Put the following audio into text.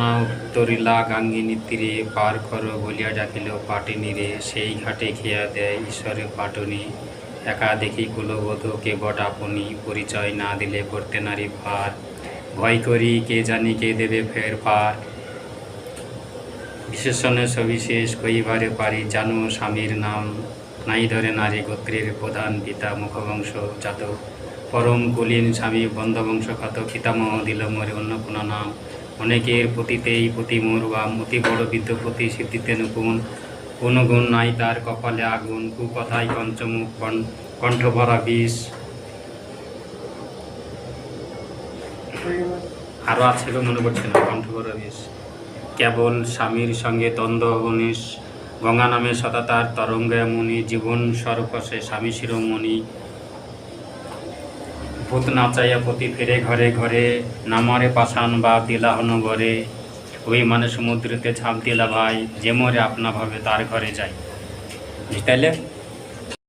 কন্যা উত্তরিলা গাঙ্গিনী তীরে, পার কর বলিয়া ডাকিল পাটিনী রে। সেই ঘাটে খেয়া দেয় ঈশ্বরের পাটনি, একা দেখি কুলবধূ কেবট আপনি। পরিচয় না দিলে করতে নারী ভার, ভয় করি কে জানি কে দেবে ফের পার। বিশেষণে সবিশেষ কইবারে পারি, জানো স্বামীর নাম নাই ধরে নারী। গোত্রের প্রধান পিতা মুখবংশ জাত, পরম কুলীন স্বামী বন্ধবংশ খ্যাত। পিতামহ দিল মোরে অন্নপূর্ণা নাম, অনেকের পতিতেই পতি মোর বাম। অতি বড় বিদ্যপতি সিদ্ধিতে নকুন, কোন গুণ নাই তার কপালে আগুন। কুকথায় পঞ্চমুখ কণ্ঠ ভরা বিষ। আরও আছে গো, মনে পড়ছে না। কণ্ঠ ভরা বিষ, কেবল স্বামীর সঙ্গে দ্বন্দ্ব অবনীশ। গঙ্গা নামে সদা তার তরঙ্গে মুনি, জীবন সর্বশে স্বামী শিরোমণি। ভূত নাচাইয়া পতি ফিরে ঘরে ঘরে, নামারে পাষাণ বা দিলাহ নগরে। ওই মানে সমুদ্রেতে ঝাঁপ দিলা ভাই, যে মরে আপনা ভাবে তার ঘরে যাই। তাইলে